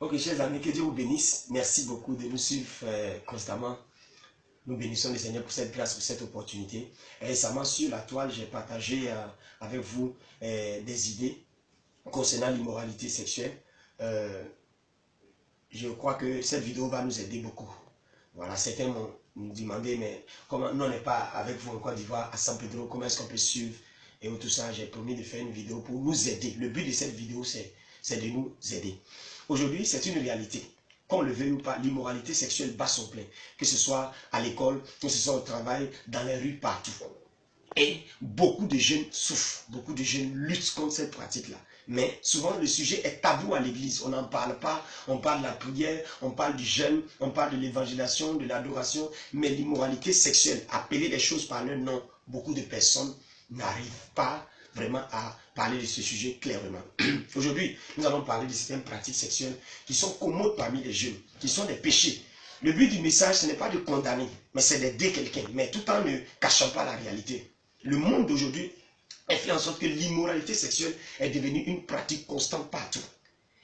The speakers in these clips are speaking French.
Ok, chers amis, que Dieu vous bénisse. Merci beaucoup de nous suivre constamment. Nous bénissons le Seigneur pour cette grâce, pour cette opportunité. Et récemment, sur la toile, j'ai partagé avec vous des idées concernant l'immoralité sexuelle. Je crois que cette vidéo va nous aider beaucoup. Voilà, certains m'ont demandé, mais comment nous on n'est pas avec vous en Côte d'Ivoire, à San Pedro, comment est-ce qu'on peut suivre et tout ça. J'ai promis de faire une vidéo pour nous aider. Le but de cette vidéo, c'est de nous aider. Aujourd'hui, c'est une réalité. Qu'on le veuille ou pas, l'immoralité sexuelle bat son plein. Que ce soit à l'école, que ce soit au travail, dans les rues, partout. Et beaucoup de jeunes souffrent, beaucoup de jeunes luttent contre cette pratique-là. Mais souvent, le sujet est tabou à l'église. On n'en parle pas. On parle de la prière, on parle du jeûne, on parle de l'évangélisation, de l'adoration. Mais l'immoralité sexuelle, appeler les choses par leur nom, beaucoup de personnes n'arrivent pas vraiment à parler de ce sujet clairement. Aujourd'hui, nous allons parler de certaines pratiques sexuelles qui sont commodes parmi les jeunes, qui sont des péchés. Le but du message, ce n'est pas de condamner, mais c'est d'aider quelqu'un, mais tout en ne cachant pas la réalité. Le monde d'aujourd'hui a fait en sorte que l'immoralité sexuelle est devenue une pratique constante partout.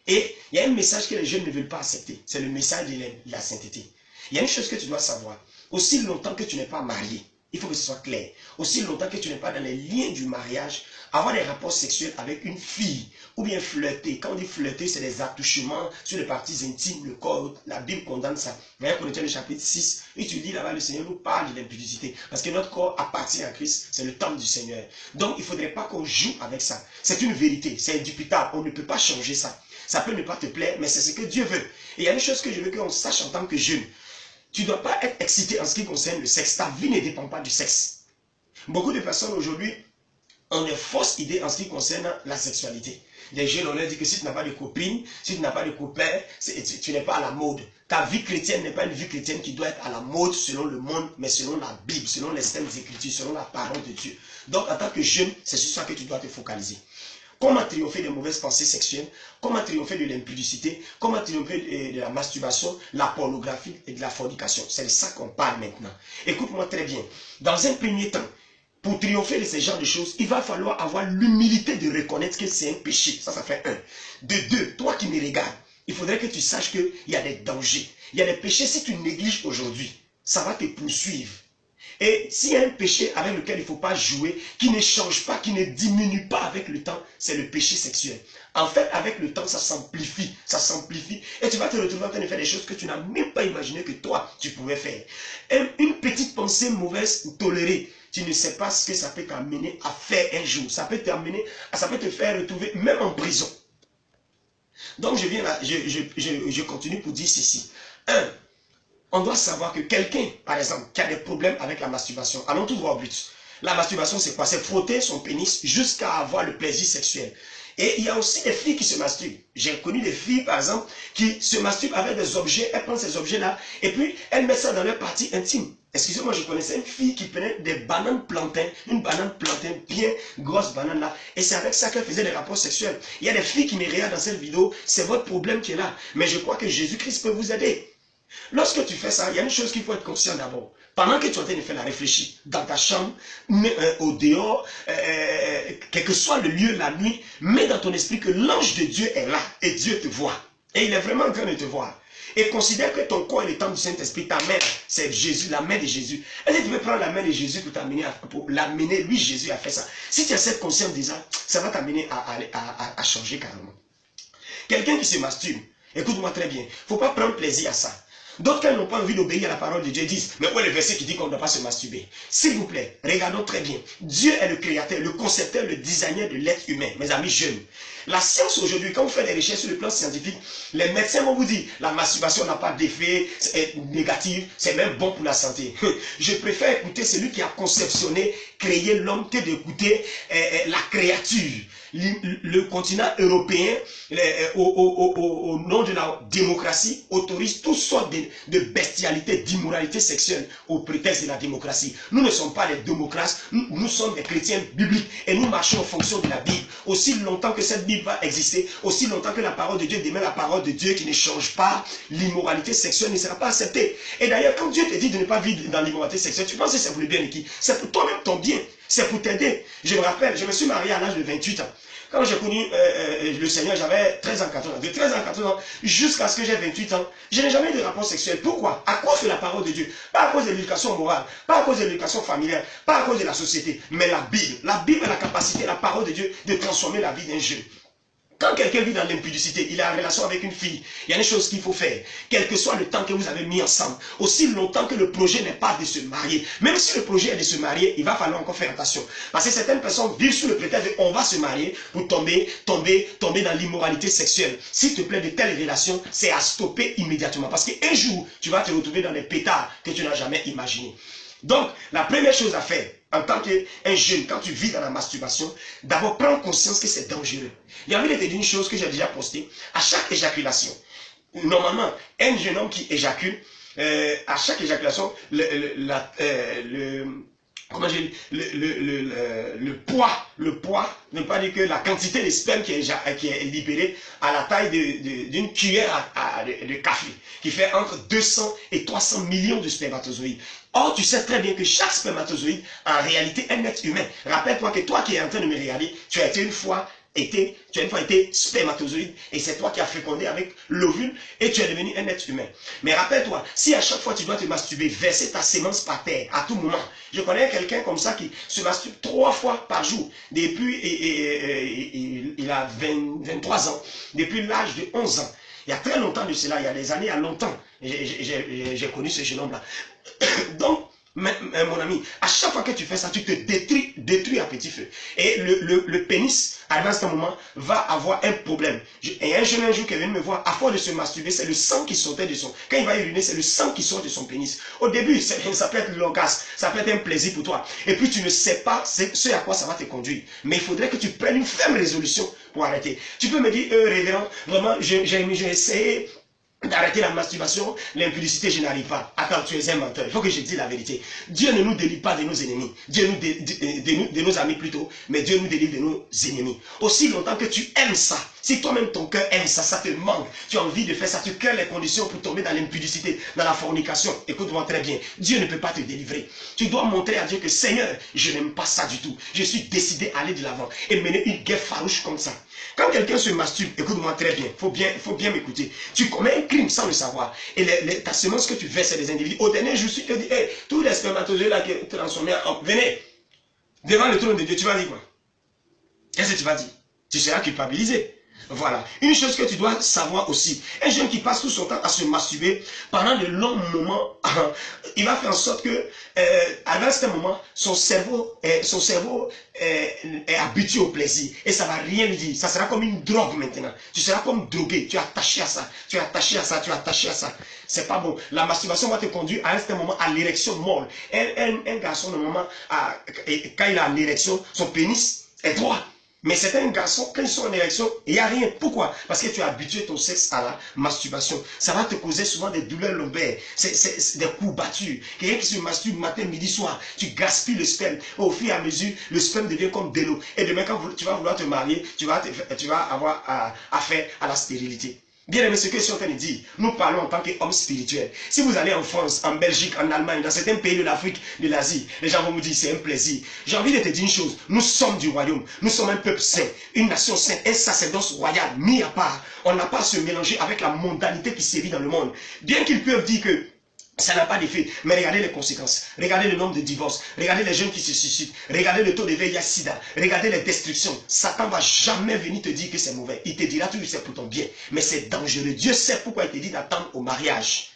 Et il y a un message que les jeunes ne veulent pas accepter, c'est le message de la sainteté. Il y a une chose que tu dois savoir, aussi longtemps que tu n'es pas marié, il faut que ce soit clair. Aussi longtemps que tu n'es pas dans les liens du mariage, avoir des rapports sexuels avec une fille, ou bien flirter. Quand on dit flirter, c'est des attouchements sur les parties intimes, le corps. La Bible condamne ça. Voyez Corinthiens le chapitre 6, et tu dis là-bas, le Seigneur nous parle de l'impudicité. Parce que notre corps appartient à Christ, c'est le temple du Seigneur. Donc il ne faudrait pas qu'on joue avec ça. C'est une vérité, c'est indubitable, on ne peut pas changer ça. Ça peut ne pas te plaire, mais c'est ce que Dieu veut. Et il y a une chose que je veux qu'on sache en tant que jeune. Tu ne dois pas être excité en ce qui concerne le sexe. Ta vie ne dépend pas du sexe. Beaucoup de personnes aujourd'hui ont des fausses idées en ce qui concerne la sexualité. Les jeunes, on leur dit que si tu n'as pas de copine, si tu n'as pas de copain, tu n'es pas à la mode. Ta vie chrétienne n'est pas une vie chrétienne qui doit être à la mode selon le monde, mais selon la Bible, selon les saintes écritures, selon la parole de Dieu. Donc, en tant que jeune, c'est sur ça que tu dois te focaliser. Comment triompher des mauvaises pensées sexuelles, comment triompher de l'impudicité, comment triompher de la masturbation, la pornographie et de la fornication. C'est de ça qu'on parle maintenant. Écoute-moi très bien. Dans un premier temps, pour triompher de ce genre de choses, il va falloir avoir l'humilité de reconnaître que c'est un péché. Ça fait un. De deux, toi qui me regardes, il faudrait que tu saches qu'il y a des dangers. Il y a des péchés, si tu négliges aujourd'hui, ça va te poursuivre. Et s'il y a un péché avec lequel il ne faut pas jouer, qui ne change pas, qui ne diminue pas avec le temps, c'est le péché sexuel. En fait, avec le temps, ça s'amplifie, et tu vas te retrouver en train de faire des choses que tu n'as même pas imaginé que toi, tu pouvais faire. Et une petite pensée mauvaise tolérée, tu ne sais pas ce que ça peut t'amener à faire un jour. Ça peut te faire retrouver même en prison. Donc, je viens là, je continue pour dire ceci. On doit savoir que quelqu'un, par exemple, qui a des problèmes avec la masturbation, allons tout droit au but. La masturbation, c'est quoi? C'est frotter son pénis jusqu'à avoir le plaisir sexuel. Et il y a aussi des filles qui se masturbent. J'ai connu des filles, par exemple, qui se masturbent avec des objets. Elles prennent ces objets-là et puis elles mettent ça dans leur partie intime. Excusez-moi, je connaissais une fille qui prenait des bananes plantains, une banane plantain, bien grosse banane là. Et c'est avec ça qu'elle faisait des rapports sexuels. Il y a des filles qui me regardent dans cette vidéo. C'est votre problème qui est là. Mais je crois que Jésus-Christ peut vous aider. Lorsque tu fais ça, il y a une chose qu'il faut être conscient d'abord. Pendant que tu es en train de faire la réfléchir, dans ta chambre, au dehors, quel que soit le lieu, la nuit, mets dans ton esprit que l'ange de Dieu est là et Dieu te voit. Et il est vraiment en train de te voir. Et considère que ton corps est le temple du Saint-Esprit, ta mère, c'est Jésus, la main de Jésus. Est-ce que tu veux prendre la main de Jésus pour l'amener, lui Jésus a fait ça. Si tu as cette conscience déjà, ça va t'amener à changer carrément. Quelqu'un qui se masturbe, écoute-moi très bien, il ne faut pas prendre plaisir à ça. D'autres, quand ils n'ont pas envie d'obéir à la parole de Dieu, disent, mais où est le verset qui dit qu'on ne doit pas se masturber? S'il vous plaît, regardons très bien. Dieu est le créateur, le concepteur, le designer de l'être humain, mes amis jeunes. La science aujourd'hui, quand vous faites des recherches sur le plan scientifique, les médecins vont vous dire, la masturbation n'a pas d'effet négatif, c'est même bon pour la santé. Je préfère écouter celui qui a conceptionné, créé l'homme, que d'écouter la créature. Le continent européen, au nom de la démocratie, autorise toutes sortes de bestialité, d'immoralité sexuelle au prétexte de la démocratie. Nous ne sommes pas des démocrates, nous sommes des chrétiens bibliques et nous marchons en fonction de la Bible. Aussi longtemps que cette Bible va exister, aussi longtemps que la parole de Dieu demeure la parole de Dieu qui ne change pas, l'immoralité sexuelle ne sera pas acceptée. Et d'ailleurs, quand Dieu te dit de ne pas vivre dans l'immoralité sexuelle, tu penses que c'est pour le bien de qui? C'est pour toi-même ton bien. C'est pour t'aider. Je me rappelle, je me suis marié à l'âge de 28 ans. Quand j'ai connu le Seigneur, j'avais 13 ans, 14 ans. De 13 ans, 14 ans, jusqu'à ce que j'ai 28 ans, je n'ai jamais eu de rapport sexuel. Pourquoi? À cause de la parole de Dieu. Pas à cause de l'éducation morale, pas à cause de l'éducation familiale, pas à cause de la société, mais la Bible. La Bible a la capacité, la parole de Dieu, de transformer la vie d'un jeune. Quand quelqu'un vit dans l'impudicité, il est en relation avec une fille, il y a une chose qu'il faut faire. Quel que soit le temps que vous avez mis ensemble, aussi longtemps que le projet n'est pas de se marier, même si le projet est de se marier, il va falloir encore faire attention. Parce que certaines personnes vivent sous le prétexte de on va se marier pour tomber dans l'immoralité sexuelle. S'il te plaît, de telles relations, c'est à stopper immédiatement. Parce qu'un jour, tu vas te retrouver dans des pétards que tu n'as jamais imaginés. Donc, la première chose à faire, en tant qu'un jeune, quand tu vis dans la masturbation, d'abord prends conscience que c'est dangereux. J'ai envie de te dire une chose que j'ai déjà postée. À chaque éjaculation, normalement, un jeune homme qui éjacule, à chaque éjaculation, le poids, ne pas dire que la quantité de sperme qui est libérée à la taille d'une cuillère de café, qui fait entre 200 et 300 millions de spermatozoïdes. Or, tu sais très bien que chaque spermatozoïde, en réalité, est un être humain. Rappelle-toi que toi qui es en train de me regarder, tu as une fois été spermatozoïde et c'est toi qui as fécondé avec l'ovule et tu es devenu un être humain. Mais rappelle-toi, si à chaque fois tu dois te masturber, verser ta sémence par terre à tout moment. Je connais quelqu'un comme ça qui se masturbe 3 fois par jour depuis il a 23 ans, depuis l'âge de 11 ans. Il y a très longtemps de cela, il y a des années, il y a longtemps, j'ai connu ce jeune homme-là. Donc, mon ami, à chaque fois que tu fais ça, tu te détruis à petit feu. Et le pénis, à un moment, va avoir un problème. Et un jeune un jour qui est venu me voir, à force de se masturber, c'est le sang qui sortait de son... Quand il va uriner, c'est le sang qui sort de son pénis. Au début, ça peut être l'orgasme, ça peut être un plaisir pour toi. Et puis tu ne sais pas ce à quoi ça va te conduire. Mais il faudrait que tu prennes une ferme résolution pour arrêter. Tu peux me dire, révérend, vraiment, j'ai essayé d'arrêter la masturbation, l'impudicité, je n'arrive pas. Attends, tu es un menteur. Il faut que je dise la vérité. Dieu ne nous délivre pas de nos ennemis. Dieu nous de nos amis plutôt, mais Dieu nous délivre de nos ennemis. Aussi longtemps que tu aimes ça, si toi-même ton cœur aime ça, ça te manque, tu as envie de faire ça, tu crées les conditions pour tomber dans l'impudicité, dans la fornication. Écoute-moi très bien, Dieu ne peut pas te délivrer. Tu dois montrer à Dieu que Seigneur, je n'aime pas ça du tout. Je suis décidé à aller de l'avant et mener une guerre farouche comme ça. Quand quelqu'un se masturbe, écoute-moi très bien, il faut bien m'écouter. Tu commets un crime sans le savoir. Et ta semence que tu verses, c'est des individus. Au dernier jour, tu te dis, hey, tous les spermatozoïdes là qui sont transformés en homme, venez, devant le trône de Dieu, tu vas dire quoi? Qu'est-ce que tu vas dire? Tu seras culpabilisé. Voilà. Une chose que tu dois savoir aussi, un jeune qui passe tout son temps à se masturber pendant de longs moments, il va faire en sorte que, à un certain moment, son cerveau est habitué au plaisir et ça va rien lui dire. Ça sera comme une drogue maintenant. Tu seras comme drogué, tu es attaché à ça, tu es attaché à ça, tu es attaché à ça. C'est pas bon. La masturbation va te conduire à un certain moment à l'érection molle. Un garçon, normalement, quand il a l'érection, son pénis est droit. Mais certains garçons, quand ils sont en érection, il n'y a rien. Pourquoi? Parce que tu as habitué ton sexe à la masturbation. Ça va te causer souvent des douleurs lombaires, c'est des coups battus. Quelqu'un qui se masturbe matin, midi, soir, tu gaspilles le sperme. Au fur et à mesure, le sperme devient comme de l'eau. Et demain, quand tu vas vouloir te marier, tu vas avoir affaire à la stérilité. Bien aimé, ce que je suis en train de dire, nous parlons en tant qu'hommes spirituels. Si vous allez en France, en Belgique, en Allemagne, dans certains pays de l'Afrique, de l'Asie, les gens vont vous dire c'est un plaisir. J'ai envie de te dire une chose, nous sommes du royaume, nous sommes un peuple saint, une nation sainte, un sacerdoce royal mis à part. On n'a pas à se mélanger avec la mondanité qui sévit dans le monde. Bien qu'ils peuvent dire que ça n'a pas d'effet, mais regardez les conséquences. Regardez le nombre de divorces. Regardez les jeunes qui se suicident. Regardez le taux de VIH-Sida. Regardez les destructions. Satan ne va jamais venir te dire que c'est mauvais. Il te dira toujours que c'est pour ton bien. Mais c'est dangereux. Dieu sait pourquoi il te dit d'attendre au mariage.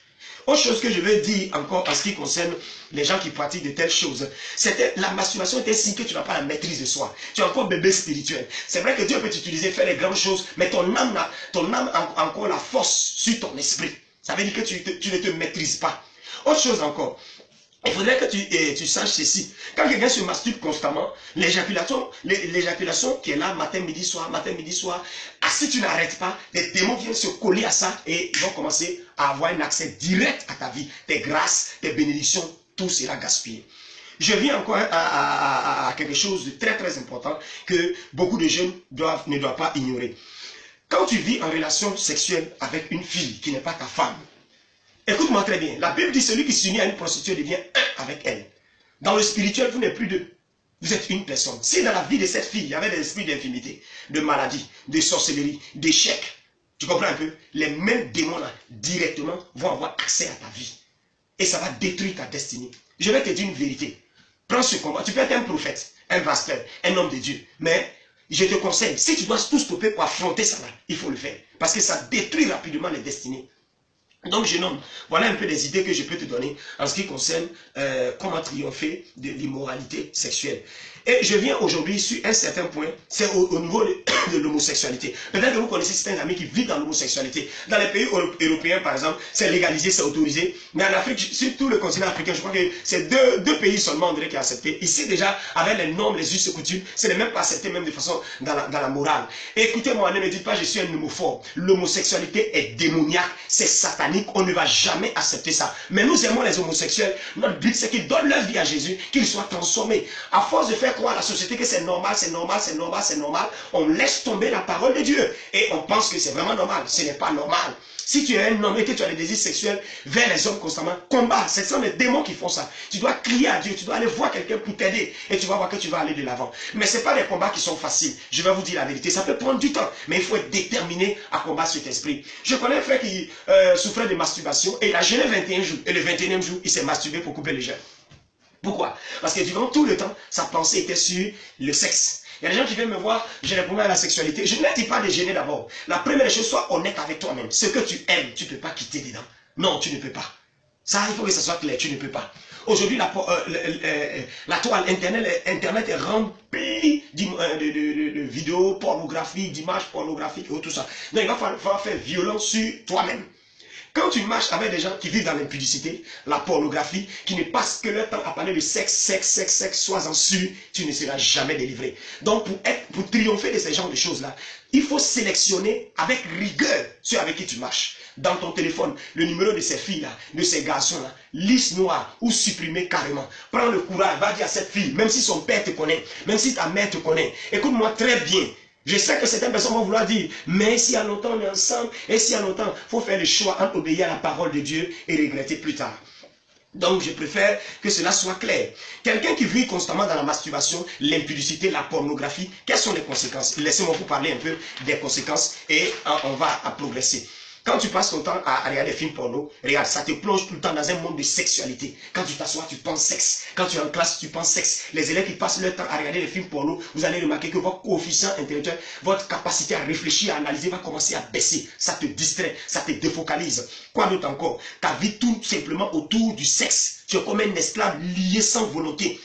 Autre chose que je veux dire encore en ce qui concerne les gens qui pratiquent de telles choses, c'est que la masturbation est un signe que tu n'as pas la maîtrise de soi. Tu es encore bébé spirituel. C'est vrai que Dieu peut t'utiliser, faire les grandes choses, mais ton âme a encore la force sur ton esprit. Ça veut dire que tu ne te maîtrises pas. Autre chose encore, il faudrait que tu saches ceci. Quand quelqu'un se masturbe constamment, l'éjaculation qui est là matin, midi, soir, si tu n'arrêtes pas, les démons viennent se coller à ça et ils vont commencer à avoir un accès direct à ta vie. Tes grâces, tes bénédictions, tout sera gaspillé. Je viens encore à quelque chose de très très important que beaucoup de jeunes ne doivent pas ignorer. Quand tu vis en relation sexuelle avec une fille qui n'est pas ta femme, écoute-moi très bien. La Bible dit celui qui s'unit à une prostituée devient un avec elle. Dans le spirituel, vous n'êtes plus deux. Vous êtes une personne. Si dans la vie de cette fille, il y avait des esprits d'infimité, de maladie, de sorcellerie, d'échec, tu comprends un peu? Les mêmes démons-là, directement, vont avoir accès à ta vie. Et ça va détruire ta destinée. Je vais te dire une vérité. Prends ce combat. Tu peux être un prophète, un pasteur, un homme de Dieu. Mais je te conseille, si tu dois tout stopper pour affronter ça, là, il faut le faire. Parce que ça détruit rapidement les destinées. Donc, jeune homme, voilà un peu des idées que je peux te donner en ce qui concerne comment triompher de l'immoralité sexuelle. Et je viens aujourd'hui sur un certain point, c'est au niveau de l'homosexualité. Peut-être que vous connaissez certains amis qui vivent dans l'homosexualité. Dans les pays européens, par exemple, c'est légalisé, c'est autorisé. Mais en Afrique, sur tout le continent africain, je crois que c'est deux pays seulement, on dirait, qui ont accepté. Ici, déjà, avec les normes, les us et coutumes, ce n'est même pas accepté, même de façon dans la morale. Et écoutez-moi, ne me dites pas, je suis un homophobe. L'homosexualité est démoniaque, c'est satanique, on ne va jamais accepter ça. Mais nous aimons les homosexuels. Notre but, c'est qu'ils donnent leur vie à Jésus, qu'ils soient transformés. À force de faire croire à la société que c'est normal, c'est normal, c'est normal, c'est normal, on laisse tomber la parole de Dieu. Et on pense que c'est vraiment normal. Ce n'est pas normal. Si tu es un homme et que tu as des désirs sexuels vers les hommes constamment, combat. Ce sont les démons qui font ça. Tu dois crier à Dieu, tu dois aller voir quelqu'un pour t'aider. Et tu vas voir que tu vas aller de l'avant. Mais ce n'est pas des combats qui sont faciles. Je vais vous dire la vérité. Ça peut prendre du temps. Mais il faut être déterminé à combattre cet esprit. Je connais un frère qui souffrait de masturbation et il a jeûné 21 jours. Et le 21e jour, il s'est masturbé pour couper le jeûne. Pourquoi? Parce que durant tout le temps, sa pensée était sur le sexe. Il y a des gens qui viennent me voir, j'ai des problèmes à la sexualité. Je ne leur dis pas de gêner d'abord. La première chose, sois honnête avec toi-même. Ce que tu aimes, tu ne peux pas quitter dedans. Non, tu ne peux pas. Ça, il faut que ça soit clair, tu ne peux pas. Aujourd'hui, la toile Internet est remplie de vidéos pornographiques, d'images pornographiques et tout ça. Donc, il va falloir faire violence sur toi-même. Quand tu marches avec des gens qui vivent dans l'impudicité, la pornographie, qui ne passent que leur temps à parler de sexe, sois-en sûr, tu ne seras jamais délivré. Donc, pour triompher de ces genres de choses-là, il faut sélectionner avec rigueur ceux avec qui tu marches. Dans ton téléphone, le numéro de ces filles-là, de ces garçons-là, liste noire ou supprimer carrément. Prends le courage, va dire à cette fille, même si son père te connaît, même si ta mère te connaît, écoute-moi très bien. Je sais que certaines personnes vont vouloir dire, mais si à longtemps on est ensemble, et si à longtemps, il faut faire le choix entre obéir à la parole de Dieu et regretter plus tard. Donc, je préfère que cela soit clair. Quelqu'un qui vit constamment dans la masturbation, l'impudicité, la pornographie, quelles sont les conséquences? Laissez-moi vous parler un peu des conséquences et on va progresser. Quand tu passes ton temps à regarder des films porno, regarde, ça te plonge tout le temps dans un monde de sexualité. Quand tu t'assois, tu penses sexe. Quand tu es en classe, tu penses sexe. Les élèves qui passent leur temps à regarder des films porno, vous allez remarquer que votre coefficient intellectuel, votre capacité à réfléchir, à analyser va commencer à baisser. Ça te distrait, ça te défocalise. Quoi d'autre encore? Ta vie tourne simplement autour du sexe. Tu es comme un esclave lié sans volonté.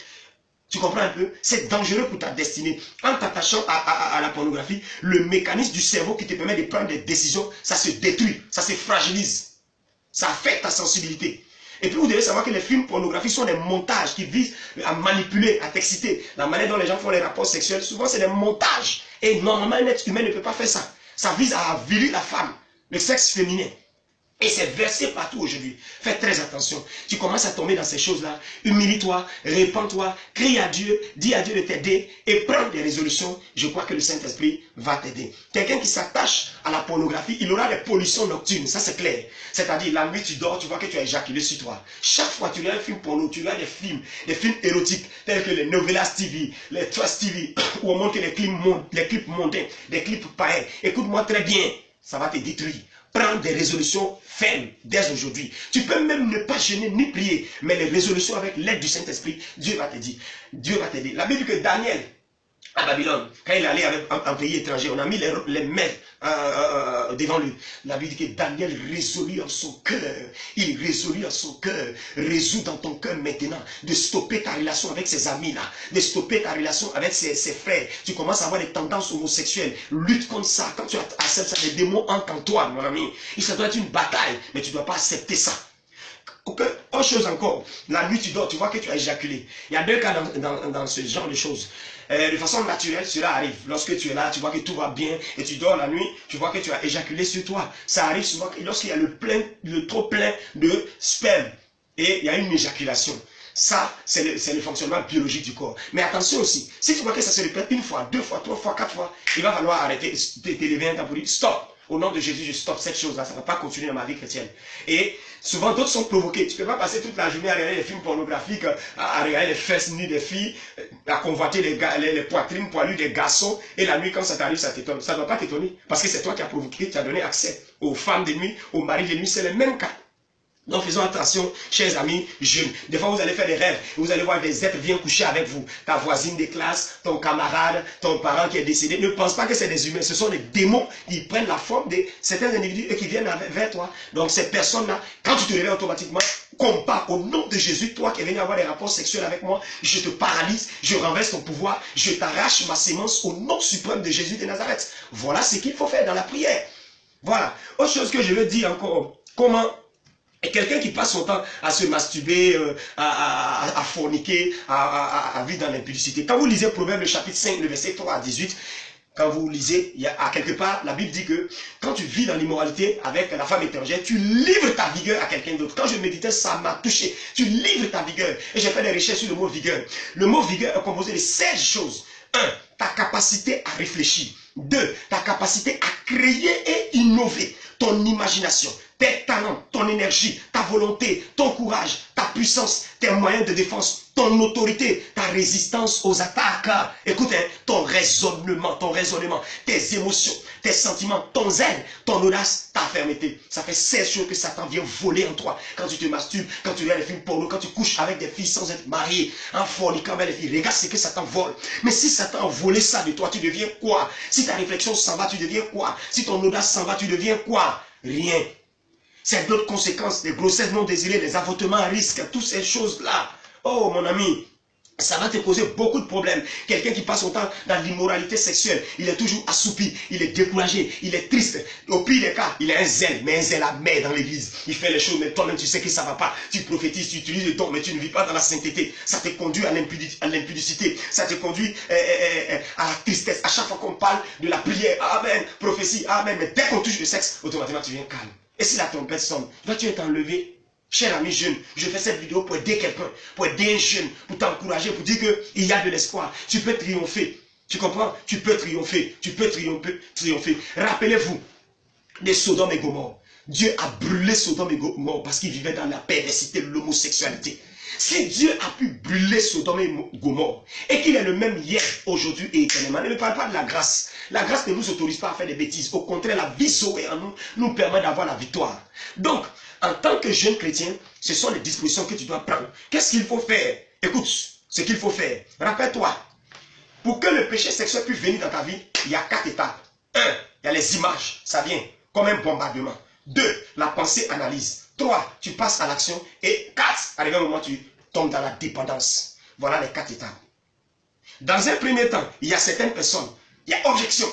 Tu comprends un peu? C'est dangereux pour ta destinée. En t'attachant à la pornographie, le mécanisme du cerveau qui te permet de prendre des décisions, ça se détruit, ça se fragilise. Ça affecte ta sensibilité. Et puis vous devez savoir que les films pornographiques sont des montages qui visent à manipuler, à t'exciter. La manière dont les gens font les rapports sexuels, souvent c'est des montages. Et normalement, un être humain ne peut pas faire ça. Ça vise à avilir la femme, le sexe féminin. Et c'est versé partout aujourd'hui. Fais très attention. Tu commences à tomber dans ces choses-là. Humilie-toi, répands-toi, crie à Dieu, dis à Dieu de t'aider et prends des résolutions. Je crois que le Saint-Esprit va t'aider. Quelqu'un qui s'attache à la pornographie, il aura des pollutions nocturnes. Ça, c'est clair. C'est-à-dire, la nuit, tu dors, tu vois que tu as éjaculé sur toi. Chaque fois, tu regardes un film porno, tu regardes des films érotiques, tels que les Novelas TV, les Trust TV, où on montre les clips mondains, des clips pareils. Écoute-moi très bien. Ça va te détruire. Prends des résolutions fermes dès aujourd'hui. Tu peux même ne pas jeûner ni prier, mais les résolutions avec l'aide du Saint-Esprit, Dieu va t'aider. Dieu va t'aider. La Bible dit que Daniel, à Babylone, quand il allait avec un pays étranger, on a mis les mains devant lui. La Bible dit que Daniel résolut en son cœur. Il résolut en son cœur. Résous dans ton cœur maintenant de stopper ta relation avec ses amis-là, de stopper ta relation avec ses frères. Tu commences à avoir des tendances homosexuelles. Lutte contre ça. Quand tu acceptes ça, les démons entrent en toi, mon ami. Ça doit être une bataille, mais tu ne dois pas accepter ça. Autre chose encore, la nuit tu dors, tu vois que tu as éjaculé. Il y a deux cas dans ce genre de choses. De façon naturelle, cela arrive. Lorsque tu es là, tu vois que tout va bien et tu dors la nuit, tu vois que tu as éjaculé sur toi. Ça arrive souvent lorsqu'il y a le trop plein de sperme et il y a une éjaculation. Ça, c'est le fonctionnement biologique du corps. Mais attention aussi, si tu vois que ça se répète une fois, deux fois, trois fois, quatre fois, il va falloir arrêter, t'élever un temps pour dire stop. Au nom de Jésus, je stoppe cette chose-là. Ça ne va pas continuer dans ma vie chrétienne. Et souvent, d'autres sont provoqués. Tu ne peux pas passer toute la journée à regarder les films pornographiques, à regarder les fesses nues des filles, à convoiter les poitrines poilues des garçons. Et la nuit, quand ça t'arrive, ça t'étonne. Ça ne doit pas t'étonner. Parce que c'est toi qui as provoqué, tu as donné accès aux femmes de nuit, aux maris de nuit. C'est le même cas. Donc faisons attention, chers amis jeunes. Des fois, vous allez faire des rêves. Vous allez voir des êtres viennent coucher avec vous. Ta voisine de classe, ton camarade, ton parent qui est décédé. Ne pense pas que c'est des humains. Ce sont des démons. Ils prennent la forme de certains individus et qui viennent vers toi. Donc ces personnes-là, quand tu te réveilles automatiquement, combat au nom de Jésus, toi qui es venu avoir des rapports sexuels avec moi, je te paralyse, je renverse ton pouvoir, je t'arrache ma sémence au nom suprême de Jésus de Nazareth. Voilà ce qu'il faut faire dans la prière. Voilà. Autre chose que je veux dire encore, comment... Et quelqu'un qui passe son temps à se masturber, à forniquer, à vivre dans l'impudicité. Quand vous lisez Proverbe, le chapitre 5, le verset 3 à 18, quand vous lisez, il y a, à quelque part, la Bible dit que quand tu vis dans l'immoralité avec la femme étrangère, tu livres ta vigueur à quelqu'un d'autre. Quand je méditais, ça m'a touché. Tu livres ta vigueur. Et j'ai fait des recherches sur le mot vigueur. Le mot vigueur est composé de 16 choses. 1. Ta capacité à réfléchir. 2. Ta capacité à créer et innover. Ton imagination, tes talents, ton énergie, ta volonté, ton courage, ta puissance, tes moyens de défense, ton autorité, ta résistance aux attaques. Écoute, hein, ton raisonnement, tes émotions, tes sentiments, ton zèle, ton audace, ta fermeté. Ça fait 16 choses que Satan vient voler en toi. Quand tu te masturbes, quand tu regardes les films porno, quand tu couches avec des filles sans être marié, en forniquant avec les filles, regarde ce que Satan vole. Mais si Satan a volé ça de toi, tu deviens quoi? Si ta réflexion s'en va, tu deviens quoi? Si ton audace s'en va, tu deviens quoi? Rien. C'est d'autres conséquences, des grossesses non désirées, des avortements à risque, toutes ces choses-là. Oh mon ami, ça va te causer beaucoup de problèmes. Quelqu'un qui passe son temps dans l'immoralité sexuelle, il est toujours assoupi, il est découragé, il est triste. Au pire des cas, il a un zèle, mais un zèle à mer dans l'église. Il fait les choses, mais toi-même tu sais que ça ne va pas. Tu prophétises, tu utilises le don, mais tu ne vis pas dans la sainteté. Ça te conduit à l'impudicité, ça te conduit à la tristesse. À chaque fois qu'on parle de la prière, amen, prophétie, amen, mais dès qu'on touche le sexe, automatiquement tu viens calme. Et si la trompette sonne, vas-tu être enlevé? Cher ami jeune, je fais cette vidéo pour aider quelqu'un, pour aider un jeune, pour t'encourager, pour dire qu'il y a de l'espoir. Tu peux triompher. Tu comprends? Tu peux triompher. Tu peux triompher. Rappelez-vous de Sodome et Gomorrhe. Dieu a brûlé Sodome et Gomorrhe parce qu'ils vivaient dans la perversité de l'homosexualité. Si Dieu a pu brûler Sodome et Gomorrhe et qu'il est le même hier, aujourd'hui et éternellement, ne me parle pas de la grâce. La grâce ne nous autorise pas à faire des bêtises. Au contraire, la vie sauvée en nous permet d'avoir la victoire. Donc, en tant que jeune chrétien, ce sont les dispositions que tu dois prendre. Qu'est-ce qu'il faut faire? Écoute, ce qu'il faut faire. Rappelle-toi, pour que le péché sexuel puisse venir dans ta vie, il y a 4 étapes. 1, il y a les images, ça vient comme un bombardement. 2, la pensée analyse. 3, tu passes à l'action. Et 4, arrivé un moment, tu tombes dans la dépendance. Voilà les 4 étapes. Dans un premier temps, il y a certaines personnes, il y a objection.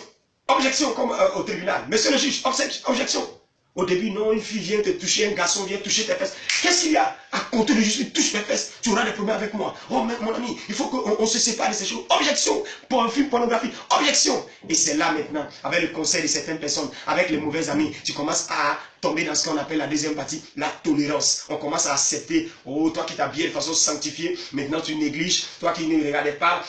Objection comme au tribunal. Monsieur le juge, objection. Au début, non, une fille vient te toucher, un garçon vient toucher tes fesses. Qu'est-ce qu'il y a à compter de juste, il touche mes fesses, tu auras des problèmes avec moi. Oh, mon ami, il faut qu'on se sépare de ces choses. Objection pour un film pornographique. Objection. Et c'est là maintenant, avec le conseil de certaines personnes, avec les mauvais amis, tu commences à tomber dans ce qu'on appelle la deuxième partie, la tolérance. On commence à accepter, oh, toi qui t'habilles de façon sanctifiée, maintenant tu négliges, toi qui ne regardais pas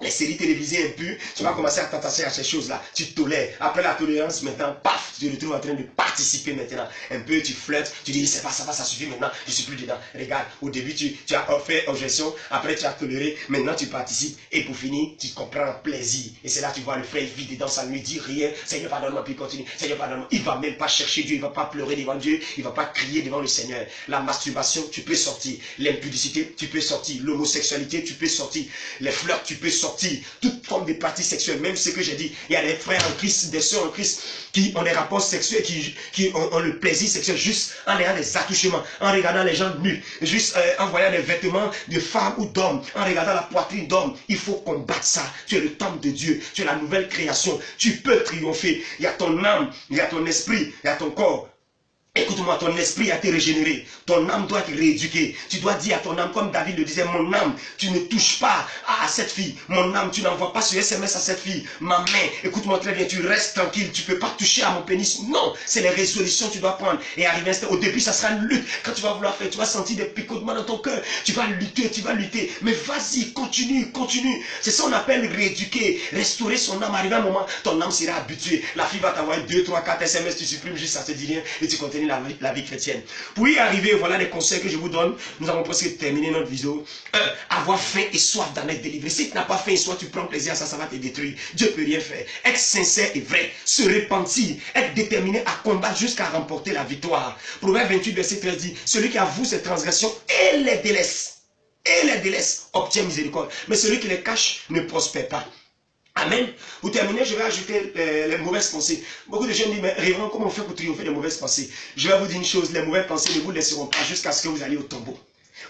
les séries télévisées impures, tu vas commencer à t'attacher à ces choses-là. Tu tolères. Après la tolérance, maintenant, paf, tu te retrouves en train de participer maintenant. Un peu, tu flirtes, tu dis, ça va, ça suffit maintenant, je suis plus dedans. Regarde, au début, tu as fait objection, après tu as toléré, maintenant tu participes, et pour finir, tu comprends le plaisir. Et c'est là que tu vois le frère vide dans sa nuit, dit rien, Seigneur pardonne-moi, puis continue, Seigneur pardonne-moi. Il ne va même pas chercher Dieu, il ne va pas pleurer devant Dieu, il ne va pas crier devant le Seigneur. La masturbation, tu peux sortir. L'impudicité, tu peux sortir. L'homosexualité, tu peux sortir. Les flirts, tu peux sortir. Toute forme de pratique sexuelle, même ce que j'ai dit, il y a des frères en Christ, des sœurs en Christ qui ont des rapports sexuels, qui ont le plaisir sexuel juste en ayant des attouchements, en regardant les gens nus, juste en voyant des vêtements de femmes ou d'hommes, en regardant la poitrine d'hommes. Il faut combattre ça. Tu es le temple de Dieu, tu es la nouvelle création, tu peux triompher. Il y a ton âme, il y a ton esprit, il y a ton corps. Écoute-moi, ton esprit a été régénéré. Ton âme doit être rééduquée. Tu dois dire à ton âme, comme David le disait, mon âme, tu ne touches pas à cette fille. Mon âme, tu n'envoies pas sur SMS à cette fille. Ma main, écoute-moi très bien, tu restes tranquille. Tu ne peux pas toucher à mon pénis. Non, c'est les résolutions que tu dois prendre. Et arriver au début, ça sera une lutte. Quand tu vas vouloir faire, tu vas sentir des picotements dans ton cœur. Tu vas lutter, tu vas lutter. Mais vas-y, continue, continue. C'est ça qu'on appelle rééduquer, restaurer son âme. Arrivé un moment, ton âme sera habituée. La fille va t'envoyer 2, 3, 4 SMS, tu supprimes juste, ça te dit rien et tu continues la vie chrétienne. Pour y arriver, voilà les conseils que je vous donne. Nous avons presque terminé notre vidéo. Avoir faim et soif d'en être délivré. Si tu n'as pas faim et soif, tu prends plaisir à ça, ça va te détruire. Dieu peut rien faire. Être sincère et vrai. Se repentir. Être déterminé à combattre jusqu'à remporter la victoire. Proverbe 28, verset 13 dit, celui qui avoue ses transgressions et les délaisse, obtient miséricorde. Mais celui qui les cache ne prospère pas. Amen. Pour terminer, je vais ajouter les mauvaises pensées. Beaucoup de gens disent, mais Révérend, comment on fait pour triompher des mauvaises pensées? Je vais vous dire une chose, les mauvaises pensées ne vous laisseront pas jusqu'à ce que vous alliez au tombeau.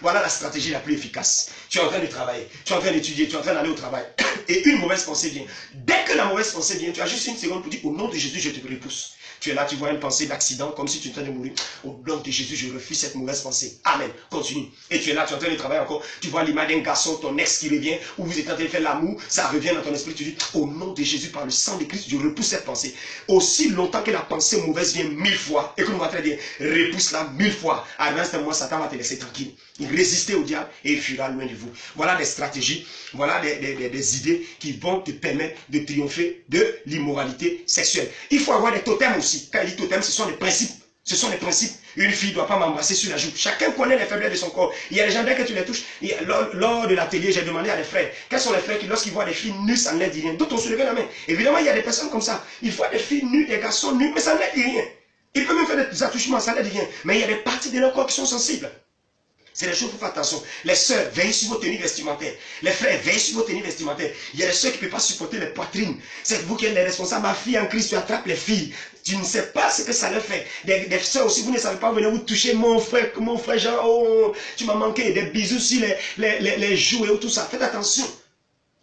Voilà la stratégie la plus efficace. Tu es en train de travailler, tu es en train d'étudier, tu es en train d'aller au travail. Et une mauvaise pensée vient. Dès que la mauvaise pensée vient, tu as juste une seconde pour dire, au nom de Jésus, je te repousse. Tu es là, tu vois une pensée d'accident, comme si tu étais en train de mourir. Au nom de Jésus, je refuse cette mauvaise pensée. Amen. Continue. Et tu es là, tu es en train de travailler encore. Tu vois l'image d'un garçon, ton ex qui revient, ou vous êtes en train de faire l'amour, ça revient dans ton esprit. Tu dis, au nom de Jésus, par le sang de Christ, je repousse cette pensée. Aussi longtemps que la pensée mauvaise vient 1000 fois, écoute-moi très bien, repousse-la 1000 fois. À l'instant, moi, Satan va te laisser tranquille. Résistez au diable et il fuira loin de vous. Voilà des stratégies, voilà des idées qui vont te permettre de triompher de l'immoralité sexuelle. Il faut avoir des totems aussi. Quand il dit totems, ce sont des principes. Ce sont des principes. Une fille ne doit pas m'embrasser sur la joue. Chacun connaît les faiblesses de son corps. Il y a des gens, dès que tu les touches, lors de l'atelier, j'ai demandé à des frères, quels sont les frères qui, lorsqu'ils voient des filles nues, ça ne leur dit rien. D'autres ont soulevé la main. Évidemment, il y a des personnes comme ça. Il faut des filles nues, des garçons nus, mais ça ne leur dit rien. Ils peuvent même faire des attouchements, ça ne leur dit rien. Mais il y a des parties de leur corps qui sont sensibles. C'est des choses pour faire attention. Les sœurs, veillez sur vos tenues vestimentaires. Les frères, veillez sur vos tenues vestimentaires. Il y a des sœurs qui ne peuvent pas supporter les poitrines. C'est vous qui êtes les responsables. Ma fille en Christ, tu attrapes les filles. Tu ne sais pas ce que ça leur fait. Des sœurs aussi, vous ne savez pas, venir vous toucher. Mon frère, genre, oh, tu m'as manqué. Des bisous sur les joues et tout ça. Faites attention.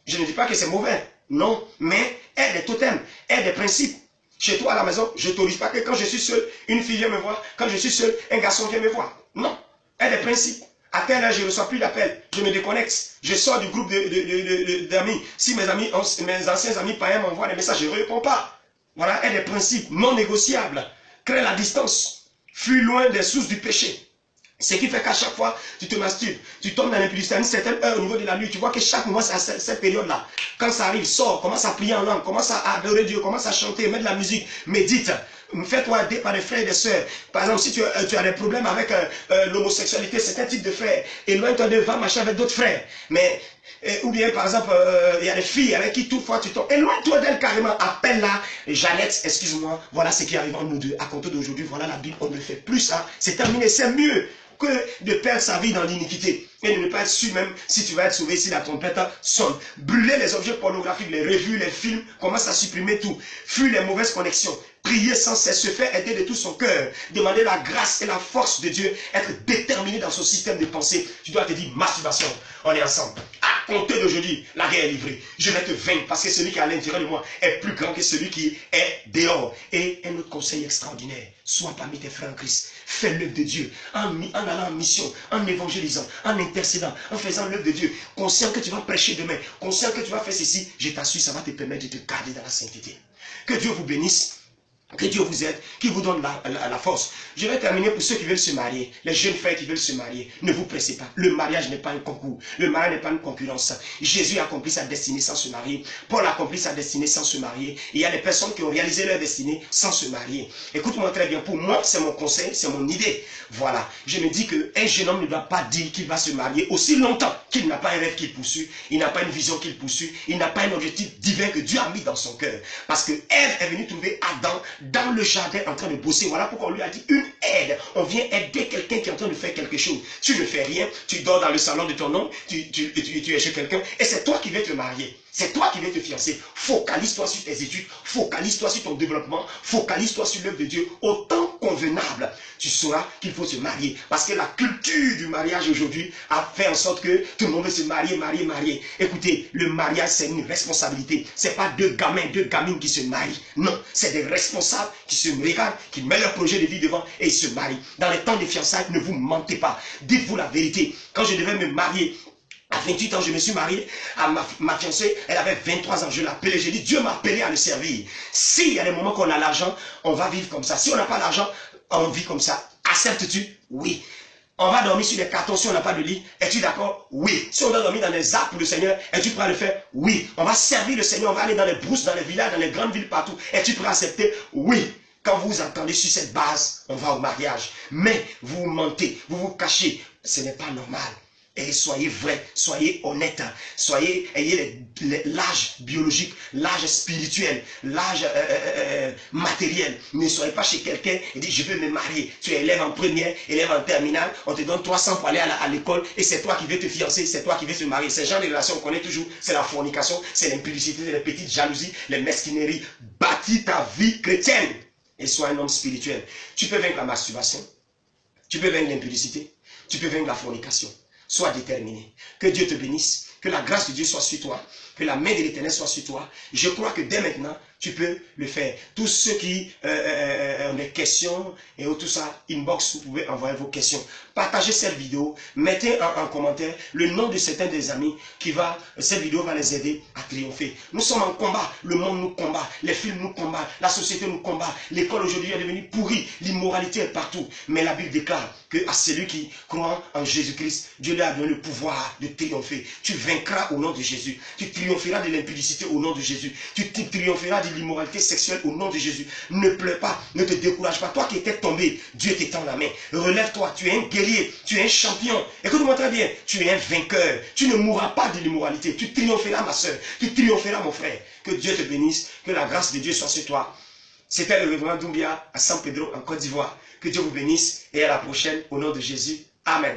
Je ne dis pas que c'est mauvais. Non. Mais aie des totems, aie des principes. Chez toi à la maison, je n'autorise pas que quand je suis seul, une fille vient me voir. Quand je suis seul, un garçon vient me voir. Non. Et des principes. À tel âge, je ne reçois plus d'appel. Je me déconnecte. Je sors du groupe d'amis. Si mes anciens amis païens m'envoient des messages, je ne réponds pas. Voilà, et des principes non négociables. Crée la distance. Fuis loin des sources du péché. Ce qui fait qu'à chaque fois, tu te masturbes, tu tombes dans l'impudicité à une certaine heure au niveau de la nuit. Tu vois que chaque mois, c'est à cette période-là. Quand ça arrive, sors, commence à prier en langue, commence à adorer Dieu, commence à chanter, mettre de la musique, médite. Fais-toi aider par des frères et des sœurs. Par exemple, si tu as des problèmes avec l'homosexualité, c'est un type de frère. Éloigne-toi de, va marcher avec d'autres frères. Mais, ou bien, par exemple, il y a des filles avec qui toutefois tu tombes. Éloigne-toi d'elle carrément. Appelle-la. Jeannette, excuse-moi. Voilà ce qui arrive en nous deux. À compter d'aujourd'hui, voilà la Bible. On ne fait plus ça. C'est terminé. C'est mieux que de perdre sa vie dans l'iniquité et de ne pas être sûr même si tu vas être sauvé si la trompette sonne. Brûler les objets pornographiques, les revues, les films, commence à supprimer tout. Fuir les mauvaises connexions. Prier sans cesse, se faire aider de tout son cœur. Demander la grâce et la force de Dieu. Être déterminé dans son système de pensée. Tu dois te dire masturbation. On est ensemble. À compter d'aujourd'hui, la guerre est livrée. Je vais te vaincre parce que celui qui est à l'intérieur de moi est plus grand que celui qui est dehors. Et un autre conseil extraordinaire. Sois parmi tes frères en Christ. Fais l'œuvre de Dieu en allant en mission, en évangélisant, en intercédant, en faisant l'œuvre de Dieu. Conscient que tu vas prêcher demain, conscient que tu vas faire ceci, je t'assure, ça va te permettre de te garder dans la sainteté. Que Dieu vous bénisse. Que Dieu vous aide, qui vous donne la force. Je vais terminer pour ceux qui veulent se marier. Les jeunes frères qui veulent se marier. Ne vous pressez pas. Le mariage n'est pas un concours. Le mariage n'est pas une concurrence. Jésus a accompli sa destinée sans se marier. Paul a accompli sa destinée sans se marier. Et il y a des personnes qui ont réalisé leur destinée sans se marier. Écoute-moi très bien. Pour moi, c'est mon conseil, c'est mon idée. Voilà. Je me dis qu'un jeune homme ne doit pas dire qu'il va se marier aussi longtemps qu'il n'a pas un rêve qu'il poursuit. Il n'a pas une vision qu'il poursuit. Il n'a pas un objectif divin que Dieu a mis dans son cœur. Parce que Ève est venue trouver Adam dans le jardin en train de bosser. Voilà pourquoi on lui a dit une aide. On vient aider quelqu'un qui est en train de faire quelque chose. Tu ne fais rien, tu dors dans le salon de ton oncle, tu es chez quelqu'un et c'est toi qui vas te marier. C'est toi qui vas te fiancer. Focalise-toi sur tes études, focalise-toi sur ton développement, focalise-toi sur l'œuvre de Dieu. Au temps convenable, tu sauras qu'il faut se marier. Parce que la culture du mariage aujourd'hui a fait en sorte que tout le monde veut se marier, marier. Écoutez, le mariage c'est une responsabilité. C'est pas deux gamins, deux gamines qui se marient. Non, c'est des responsables qui se regardent, qui mettent leur projet de vie devant et ils se marient. Dans les temps de fiançailles, ne vous mentez pas. Dites-vous la vérité. Quand je devais me marier, à 28 ans, je me suis marié à ma fiancée, elle avait 23 ans, je l'appelais, j'ai dit, Dieu m'a appelé à le servir. S'il y a des moments qu'on a l'argent, on va vivre comme ça. Si on n'a pas l'argent, on vit comme ça. Acceptes-tu? Oui. On va dormir sur des cartons si on n'a pas de lit. Es-tu d'accord? Oui. Si on doit dormir dans des arbres pour le Seigneur, es-tu prêt à le faire? Oui. On va servir le Seigneur, on va aller dans les brousses, dans les villages, dans les grandes villes, partout. Es-tu prêt à accepter? Oui. Quand vous attendez sur cette base, on va au mariage. Mais vous mentez, vous vous cachez. Ce n'est pas normal. Et soyez vrai, soyez honnête, ayez l'âge biologique, l'âge spirituel, l'âge matériel. Ne soyez pas chez quelqu'un et dites je veux me marier. Tu es élève en première, élève en terminale, on te donne 300 pour aller à l'école et c'est toi qui veux te fiancer, c'est toi qui veux te marier. Ces genre de relations on connaît toujours, c'est la fornication, c'est l'impudicité, c'est les petites jalousies, les mesquineries. Bâtis ta vie chrétienne et sois un homme spirituel. Tu peux vaincre la masturbation, tu peux vaincre l'impudicité, tu peux vaincre la fornication. Sois déterminé. Que Dieu te bénisse. Que la grâce de Dieu soit sur toi. Que la main de l'Éternel soit sur toi. Je crois que dès maintenant, tu peux le faire. Tous ceux qui ont des questions et tout ça, inbox, vous pouvez envoyer vos questions. Partagez cette vidéo. Mettez en commentaire le nom de certains des amis cette vidéo va les aider à triompher. Nous sommes en combat. Le monde nous combat. Les films nous combattent. La société nous combat. L'école aujourd'hui est devenue pourrie. L'immoralité est partout. Mais la Bible déclare que à celui qui croit en Jésus-Christ, Dieu lui a donné le pouvoir de triompher. Tu vaincras au nom de Jésus. Tu triompheras de l'impudicité au nom de Jésus. Tu triompheras de l'immoralité sexuelle au nom de Jésus. Ne pleure pas, ne te décourage pas. Toi qui étais tombé, Dieu t'étend la main. Relève-toi, tu es un guerrier, tu es un champion. Écoute-moi très bien, tu es un vainqueur. Tu ne mourras pas de l'immoralité. Tu triompheras ma soeur, tu triompheras mon frère. Que Dieu te bénisse, que la grâce de Dieu soit sur toi. C'était le révérend Doumbia à San Pedro en Côte d'Ivoire. Que Dieu vous bénisse et à la prochaine au nom de Jésus. Amen.